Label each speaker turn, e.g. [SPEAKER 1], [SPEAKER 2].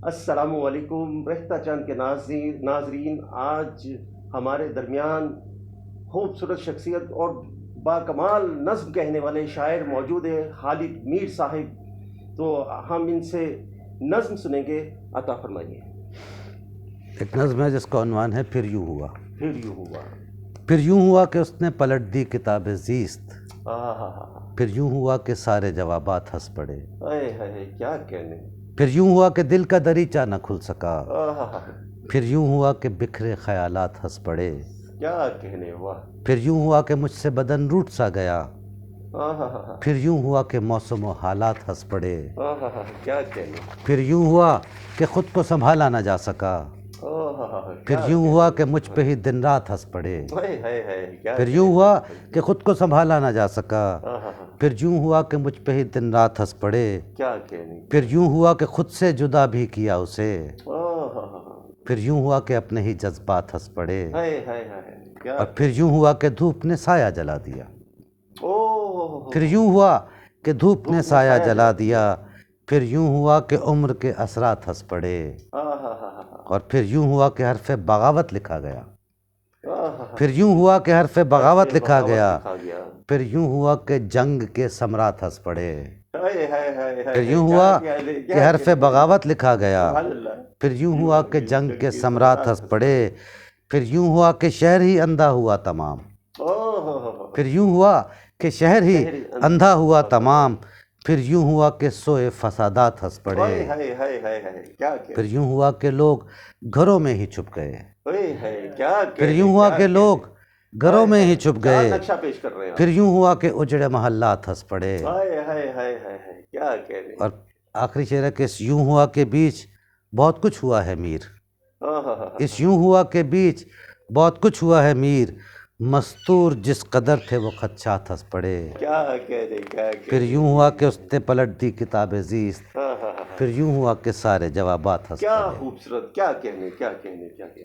[SPEAKER 1] السلام علیکم رہتا چاند کے ناظرین، آج ہمارے درمیان خوبصورت شخصیت اور باکمال نظم کہنے والے شاعر موجود ہیں، خالد میر صاحب۔ تو ہم ان سے نظم سنیں گے، عطا فرمائیے۔
[SPEAKER 2] ایک نظم ہے جس کا عنوان ہے پھر یوں ہوا۔
[SPEAKER 1] پھر یوں ہوا۔
[SPEAKER 2] پھر یوں ہوا کہ اس نے پلٹ دی کتاب زیست،
[SPEAKER 1] آہا،
[SPEAKER 2] پھر یوں ہوا کہ سارے جوابات ہنس پڑے،
[SPEAKER 1] اے ہے کیا کہنے۔
[SPEAKER 2] پھر یوں ہوا کہ دل کا دریچہ نہ کھل سکا،
[SPEAKER 1] آہا،
[SPEAKER 2] پھر یوں ہوا کہ بکھرے خیالات ہنس پڑے،
[SPEAKER 1] کیا کہنے، واہ۔
[SPEAKER 2] پھر یوں ہوا کہ مجھ سے بدن روٹ سا گیا،
[SPEAKER 1] آہا،
[SPEAKER 2] پھر یوں ہوا کہ موسم و حالات ہنس پڑے،
[SPEAKER 1] آہا، کیا کہنے۔
[SPEAKER 2] پھر یوں ہوا کہ خود کو سنبھالا نہ جا سکا،
[SPEAKER 1] آہا،
[SPEAKER 2] پھر یوں ہوا کہ مجھ پہ ہی دن رات ہنس پڑے،
[SPEAKER 1] کیا
[SPEAKER 2] پھر یوں ہوا کہ خود کو سنبھالا نہ جا سکا،
[SPEAKER 1] آہا،
[SPEAKER 2] پھر یوں ہوا کہ مجھ پہ ہی دن رات ہنس پڑے،
[SPEAKER 1] کیا کہنے۔
[SPEAKER 2] پھر یوں ہوا کہ خود سے جدا بھی کیا اسے،
[SPEAKER 1] آہا،
[SPEAKER 2] پھر یوں ہوا کہ اپنے ہی جذبات ہنس پڑے،
[SPEAKER 1] ہائے کیا۔
[SPEAKER 2] اور پھر یوں ہوا کہ دھوپ نے سایہ جلا دیا،
[SPEAKER 1] اوہ،
[SPEAKER 2] پھر یوں ہوا کہ دھوپ نے سایہ جلا دیا، پھر یوں ہوا کہ عمر کے اثرات ہنس پڑے، اور پھر یوں ہوا کہ حرف بغاوت لکھا گیا، پھر یوں ہوا کہ حرف بغاوت لکھا گیا، پھر یوں ہوا کہ جنگ کے ثمرات ہنس پڑے، پھر یوں ہوا کہ حرف بغاوت لکھا گیا، پھر یوں ہوا کہ جنگ کے ثمرات ہنس پڑے، پھر یوں ہوا کہ شہر ہی اندھا ہوا تمام، پھر یوں ہوا کہ شہر ہی اندھا ہوا تمام، پھر یوں ہوا کہ سوئے فسادات ہنس پڑے، پھر یوں ہوا کہ لوگ گھروں میں ہی چھپ گئے، پھر یوں ہوا کہ لوگ گھروں میں ہی چھپ گئے،
[SPEAKER 1] نقشہ پیش کر رہے ہیں
[SPEAKER 2] پھر یوں ہوا کہ اجڑے محلات ہنس پڑے،
[SPEAKER 1] کیا کہنے۔
[SPEAKER 2] اور آخری شعر ہے کہ اس یوں ہوا کے بیچ بہت کچھ ہوا ہے میر، اس یوں ہوا کے بیچ بہت کچھ ہوا ہے میر، مستور جس قدر تھے وہ خدشات ہنس پڑے،
[SPEAKER 1] کیا کہنے، کیا
[SPEAKER 2] پھر یوں ہوا کہ اس نے پلٹ دی کتاب زیست، پھر یوں ہوا کہ سارے جوابات ہنس
[SPEAKER 1] کیا
[SPEAKER 2] پڑے۔
[SPEAKER 1] خوبصورت، کیا کہنے، کیا کہنے، کیا کہنے۔